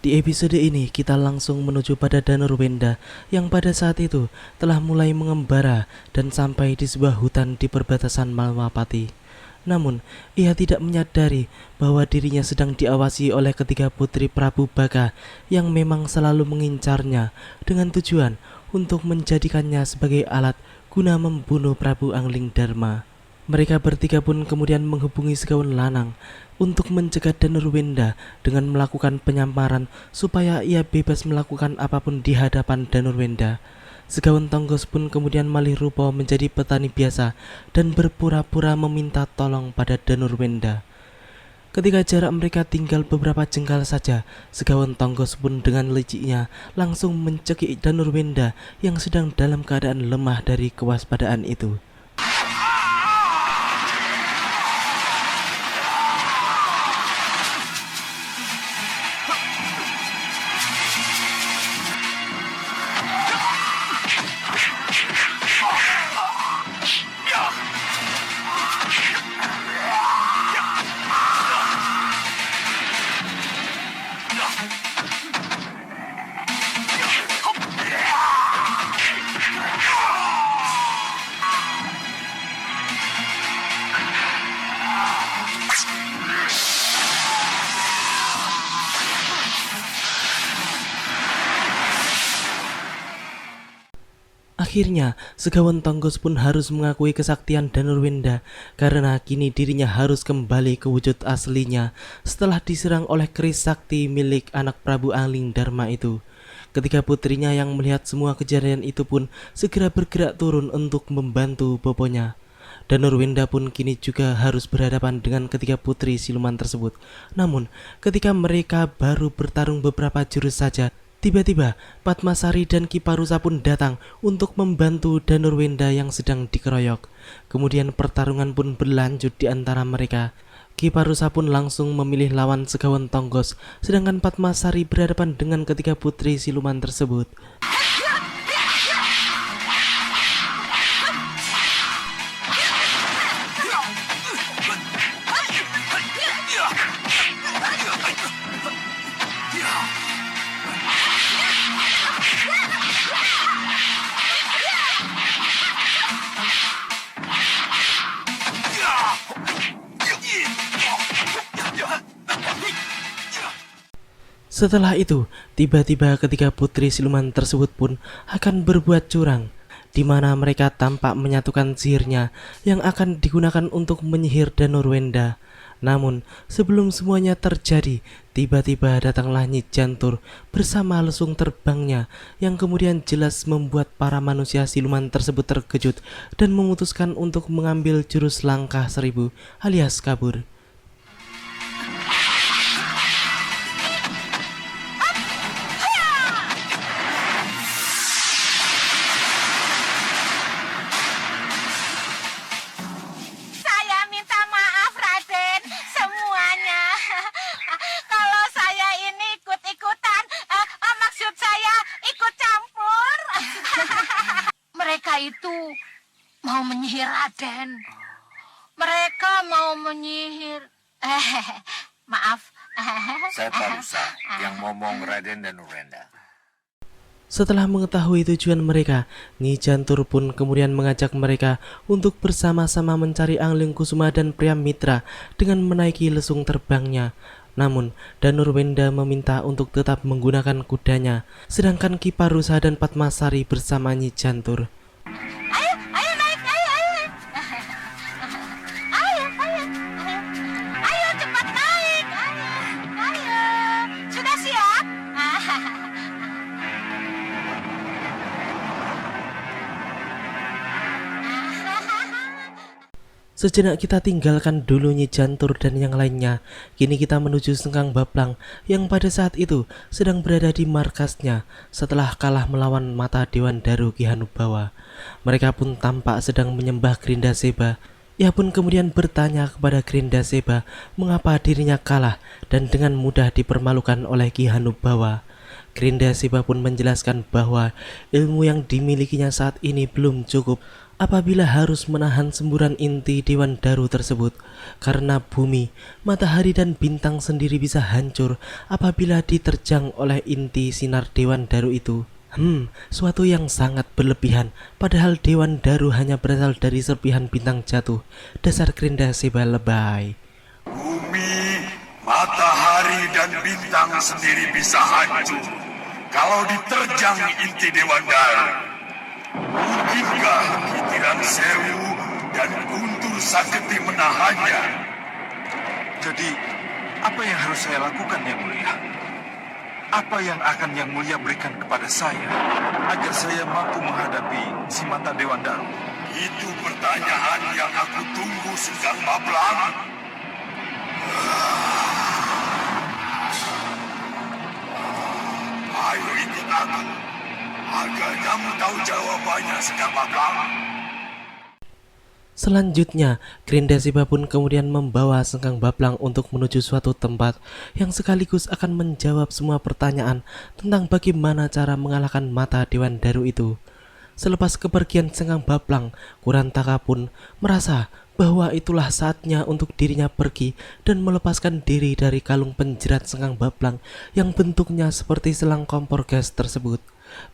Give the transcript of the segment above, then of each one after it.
Di episode ini kita langsung menuju pada Danur Wenda yang pada saat itu telah mulai mengembara dan sampai di sebuah hutan di perbatasan Malmapati. Namun, ia tidak menyadari bahwa dirinya sedang diawasi oleh ketiga putri Prabu Baka yang memang selalu mengincarnya dengan tujuan untuk menjadikannya sebagai alat guna membunuh Prabu Angling Dharma. Mereka bertiga pun kemudian menghubungi Segawon Lanang untuk mencegah Danur Wenda dengan melakukan penyamaran supaya ia bebas melakukan apapun di hadapan Danur Wenda. Segawon Tonggos pun kemudian malih rupa menjadi petani biasa dan berpura-pura meminta tolong pada Danur Wenda. Ketika jarak mereka tinggal beberapa jengkal saja, Segawon Tonggos pun dengan liciknya langsung mencekik Danur Wenda yang sedang dalam keadaan lemah dari kewaspadaan itu. Akhirnya, Segawon Tonggos pun harus mengakui kesaktian Danur Wenda karena kini dirinya harus kembali ke wujud aslinya setelah diserang oleh keris sakti milik anak Prabu Angling Dharma itu. Ketiga putrinya yang melihat semua kejadian itu pun segera bergerak turun untuk membantu boponya. Danur Wenda pun kini juga harus berhadapan dengan ketiga putri siluman tersebut. Namun, ketika mereka baru bertarung beberapa jurus saja, tiba-tiba Padmasari dan Ki Parusa pun datang untuk membantu Danur Wenda yang sedang dikeroyok. Kemudian pertarungan pun berlanjut di antara mereka. Ki Parusa pun langsung memilih lawan Segawon Tonggos, sedangkan Padmasari berhadapan dengan ketiga putri siluman tersebut. Setelah itu, tiba-tiba ketiga putri siluman tersebut pun akan berbuat curang, di mana mereka tampak menyatukan sihirnya yang akan digunakan untuk menyihir Danur Wenda. Namun, sebelum semuanya terjadi, tiba-tiba datanglah Nyi Jantur bersama lesung terbangnya yang kemudian jelas membuat para manusia siluman tersebut terkejut dan memutuskan untuk mengambil jurus langkah 1000 alias kabur. Itu mau menyihir Raden. Mereka mau menyihir. Maaf. Saya Parusa yang ngomong Raden Danur Wenda. Setelah mengetahui tujuan mereka, Nyi Jantur pun kemudian mengajak mereka untuk bersama-sama mencari Angling Kusuma dan Priam Mitra dengan menaiki lesung terbangnya. Namun, Danur Wenda meminta untuk tetap menggunakan kudanya, sedangkan Ki Parusa dan Padmasari bersama Nyi Jantur. Ayo naik, ayo. Ayo cepat naik, ayo. Sudah siap? Sejenak kita tinggalkan dulu Nyi Jantur dan yang lainnya. Kini kita menuju Sengkang Baplang yang pada saat itu sedang berada di markasnya setelah kalah melawan mata Dewan Daru Ki Hanubawa. Mereka pun tampak sedang menyembah Grinda Seba. Ia pun kemudian bertanya kepada Grinda Seba mengapa dirinya kalah dan dengan mudah dipermalukan oleh Ki Hanubawa. Grindasiba pun menjelaskan bahwa ilmu yang dimilikinya saat ini belum cukup apabila harus menahan semburan inti Dewan Daru tersebut, karena bumi, matahari dan bintang sendiri bisa hancur apabila diterjang oleh inti sinar Dewan Daru itu. Suatu yang sangat berlebihan, padahal Dewan Daru hanya berasal dari serpihan bintang jatuh. Dasar Grindasiba lebay. Bumi, matahari, dan bintang sendiri bisa hancur kalau diterjang inti Dewan Daru. Mungkinkah Kitiran Sewu dan Guntur Saketi menahannya? Jadi, apa yang harus saya lakukan, Yang Mulia? Apa yang akan Yang Mulia berikan kepada saya agar saya mampu menghadapi si mantan Dewan Daru? Itu pertanyaan yang aku tunggu, Sunggang Mablang. Ayo ikut aku, agar kamu tahu jawabannya, Sunggang Mablang. Selanjutnya, Grindasiba pun kemudian membawa Sengkang Bablang untuk menuju suatu tempat yang sekaligus akan menjawab semua pertanyaan tentang bagaimana cara mengalahkan mata Dewan Daru itu. Selepas kepergian Sengkang Bablang, Kurantaka pun merasa bahwa itulah saatnya untuk dirinya pergi dan melepaskan diri dari kalung penjerat Sengkang Bablang yang bentuknya seperti selang kompor gas tersebut.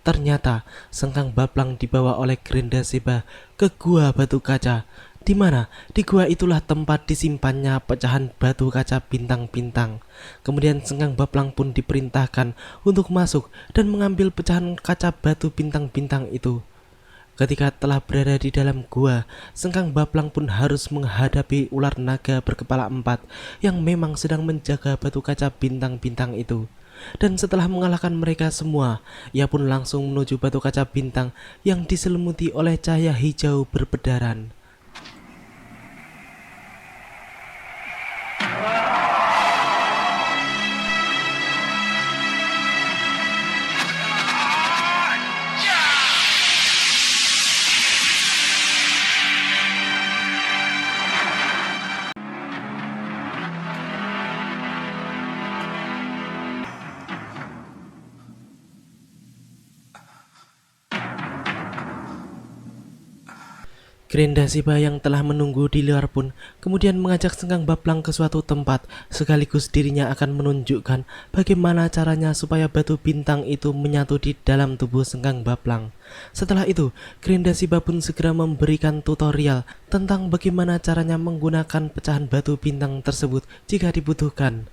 Ternyata Sengkang Bablang dibawa oleh Grindasiba ke gua batu kaca, di mana di gua itulah tempat disimpannya pecahan batu kaca bintang-bintang. Kemudian Sengkang Bablang pun diperintahkan untuk masuk dan mengambil pecahan kaca batu bintang-bintang itu. Ketika telah berada di dalam gua, Sengkang Bablang pun harus menghadapi ular naga berkepala 4 yang memang sedang menjaga batu kaca bintang-bintang itu. Dan setelah mengalahkan mereka semua, ia pun langsung menuju batu kaca bintang yang diselimuti oleh cahaya hijau berpedaran. Grindasiba yang telah menunggu di luar pun kemudian mengajak Sengkang Bablang ke suatu tempat, sekaligus dirinya akan menunjukkan bagaimana caranya supaya batu bintang itu menyatu di dalam tubuh Sengkang Bablang. Setelah itu, Grindasiba pun segera memberikan tutorial tentang bagaimana caranya menggunakan pecahan batu bintang tersebut jika dibutuhkan.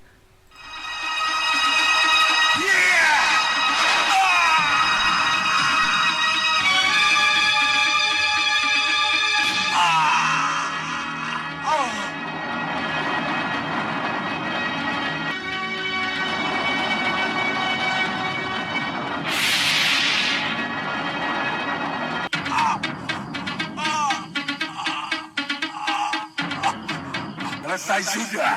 Selesai sudah.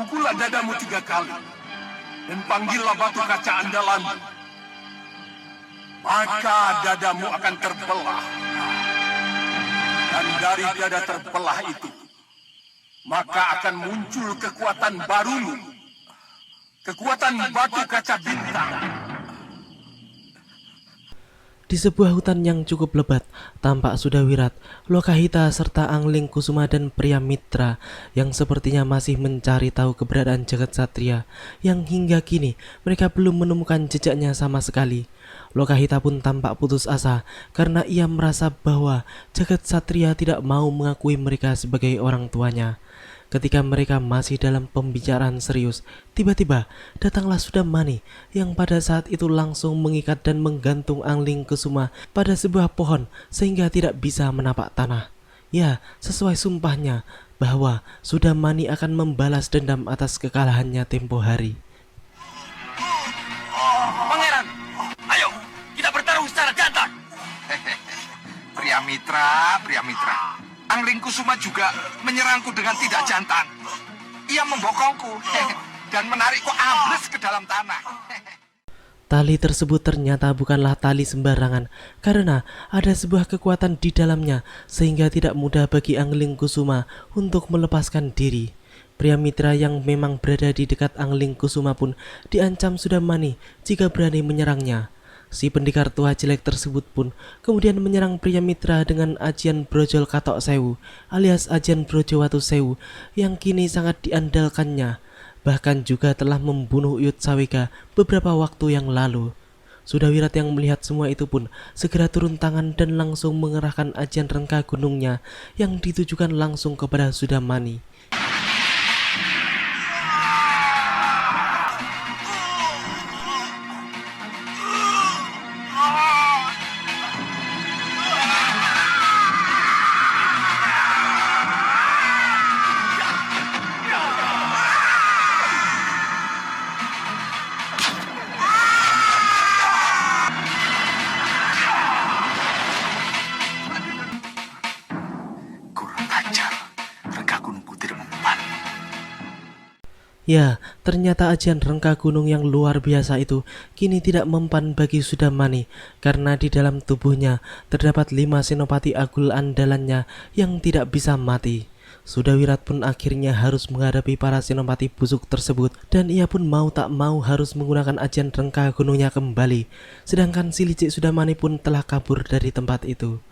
Pukullah dadamu 3 kali dan panggillah batu kaca andalanmu. Maka dadamu akan terbelah. Dan dari dada terbelah itu, maka akan muncul kekuatan barumu. Kekuatan batu kaca bintang. Di sebuah hutan yang cukup lebat, tampak Sudawirat, Lokahita serta Angling Kusuma dan pria Mitra yang sepertinya masih mencari tahu keberadaan Jagat Satria, yang hingga kini mereka belum menemukan jejaknya sama sekali. Lokahita pun tampak putus asa karena ia merasa bahwa Jagat Satria tidak mau mengakui mereka sebagai orang tuanya. Ketika mereka masih dalam pembicaraan serius, tiba-tiba datanglah Sudamani yang pada saat itu langsung mengikat dan menggantung Angling Kusuma pada sebuah pohon sehingga tidak bisa menapak tanah. Ya, sesuai sumpahnya bahwa Sudamani akan membalas dendam atas kekalahannya tempo hari. Pangeran, ayo kita bertarung secara jantan. Pria Mitra. Angling Kusuma juga menyerangku dengan tidak jantan. Ia membokongku dan menarikku ambles ke dalam tanah. Tali tersebut ternyata bukanlah tali sembarangan karena ada sebuah kekuatan di dalamnya sehingga tidak mudah bagi Angling Kusuma untuk melepaskan diri. Pria mitra yang memang berada di dekat Angling Kusuma pun diancam Sudamani jika berani menyerangnya. Si pendekar tua jelek tersebut pun kemudian menyerang pria mitra dengan ajian brojol katok sewu alias ajian brojo watu sewu yang kini sangat diandalkannya. Bahkan juga telah membunuh Uyut Sawika beberapa waktu yang lalu. Sudawirat yang melihat semua itu pun segera turun tangan dan langsung mengerahkan ajian rengka gunungnya yang ditujukan langsung kepada Sudamani. Ya, ternyata ajian rengka gunung yang luar biasa itu kini tidak mempan bagi Sudamani karena di dalam tubuhnya terdapat 5 senopati agul andalannya yang tidak bisa mati. Sudawirat pun akhirnya harus menghadapi para senopati busuk tersebut dan ia pun mau tak mau harus menggunakan ajian rengka gunungnya kembali. Sedangkan si licik Sudamani pun telah kabur dari tempat itu.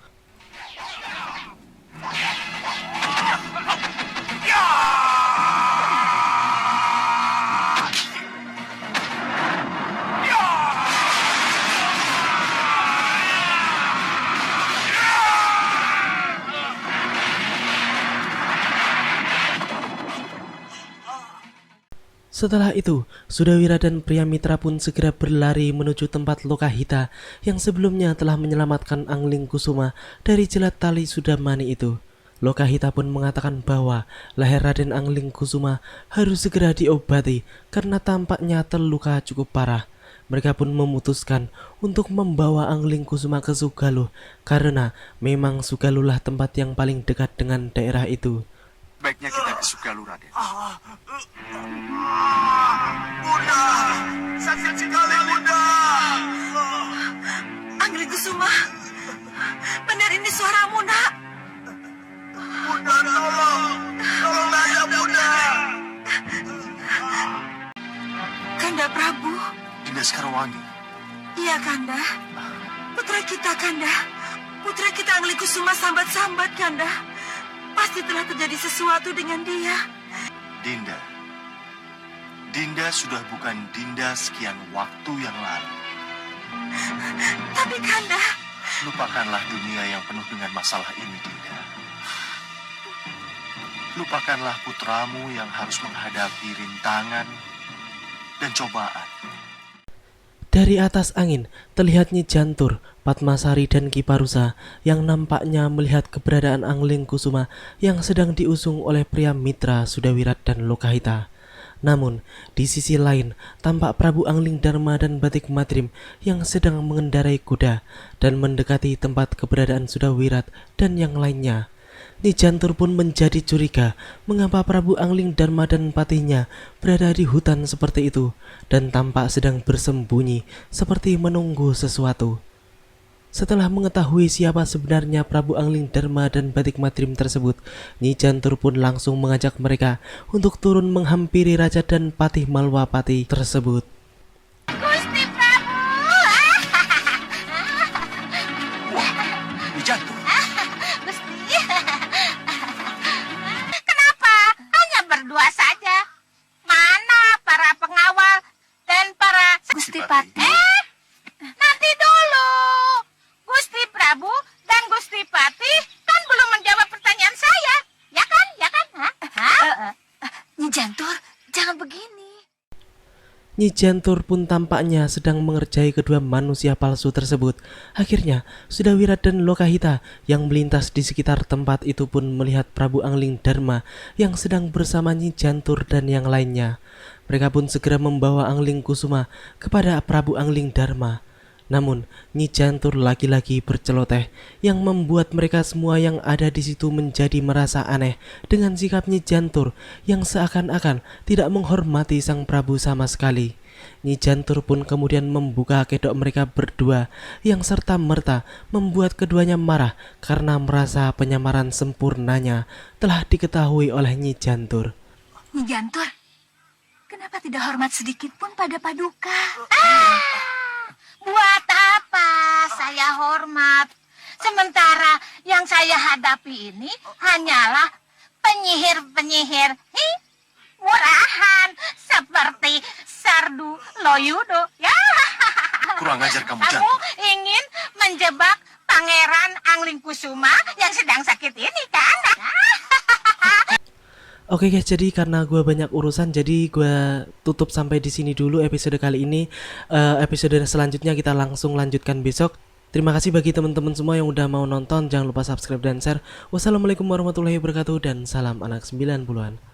Setelah itu, Sudawira dan pria mitra pun segera berlari menuju tempat Lokahita yang sebelumnya telah menyelamatkan Angling Kusuma dari jelat tali Sudamani itu. Lokahita pun mengatakan bahwa leher Raden Angling Kusuma harus segera diobati karena tampaknya terluka cukup parah. Mereka pun memutuskan untuk membawa Angling Kusuma ke Sugaluh karena memang Sugaluhlah tempat yang paling dekat dengan daerah itu. Baiknya kita ke Sugaluh, Raden. Bunda, sakit sekali Bunda. Angling Kusuma, benar ini suaramu, nak? Bunda, tolong saya Bunda. Kanda Prabu. Dinda Sekarwangi. Iya, Kanda. Putra kita, Kanda. Putra kita Angling Kusuma sambat-sambat, Kanda. Pasti telah terjadi sesuatu dengan dia. Dinda sudah bukan Dinda sekian waktu yang lalu. Tapi Kanda... Lupakanlah dunia yang penuh dengan masalah ini, Dinda. Lupakanlah putramu yang harus menghadapi rintangan dan cobaan. Dari atas angin, terlihat Nyi Jantur, Padmasari dan Ki Parusa yang nampaknya melihat keberadaan Angling Kusuma yang sedang diusung oleh pria mitra Sudawirat dan Lokahita. Namun, di sisi lain, tampak Prabu Angling Dharma dan Batik Madrim yang sedang mengendarai kuda dan mendekati tempat keberadaan Sudawirat dan yang lainnya. Nyi Jantur pun menjadi curiga mengapa Prabu Angling Dharma dan patinya berada di hutan seperti itu dan tampak sedang bersembunyi seperti menunggu sesuatu. Setelah mengetahui siapa sebenarnya Prabu Angling Dharma dan Batik Madrim tersebut, Nyi Jantur pun langsung mengajak mereka untuk turun menghampiri Raja dan Patih Malwapati tersebut. Gusti Prabu! Wah, Nyi Jantur. Gusti, kenapa hanya berdua saja? Mana para pengawal dan para Gusti Patih. Nanti dulu. Gusti Prabu dan Gusti Patih kan belum menjawab pertanyaan saya, ya kan? Ya kan? Nyi Jantur, jangan begini. Nyi Jantur pun tampaknya sedang mengerjai kedua manusia palsu tersebut. Akhirnya, Sudawirat dan Lokahita yang melintas di sekitar tempat itu pun melihat Prabu Angling Dharma yang sedang bersama Nyi Jantur dan yang lainnya. Mereka pun segera membawa Angling Kusuma kepada Prabu Angling Dharma. Namun, Nyi Jantur lagi-lagi berceloteh yang membuat mereka semua yang ada di situ menjadi merasa aneh dengan sikap Nyi Jantur yang seakan-akan tidak menghormati sang Prabu sama sekali. Nyi Jantur pun kemudian membuka kedok mereka berdua yang serta-merta membuat keduanya marah karena merasa penyamaran sempurnanya telah diketahui oleh Nyi Jantur. Nyi Jantur, kenapa tidak hormat sedikit pun pada Paduka? Buat apa saya hormat? Sementara yang saya hadapi ini hanyalah penyihir-penyihir murahan seperti Sardu Loyudo. Ya. Kurang ajar kamu, Kamu Jantur. ingin menjebak Pangeran Anglingkusuma yang sedang sakit ini, kan? Oke guys, jadi karena gue banyak urusan, jadi gue tutup sampai di sini dulu episode kali ini. Episode selanjutnya kita langsung lanjutkan besok. Terima kasih bagi teman-teman semua yang udah mau nonton. Jangan lupa subscribe dan share. Wassalamualaikum warahmatullahi wabarakatuh dan salam anak 90-an.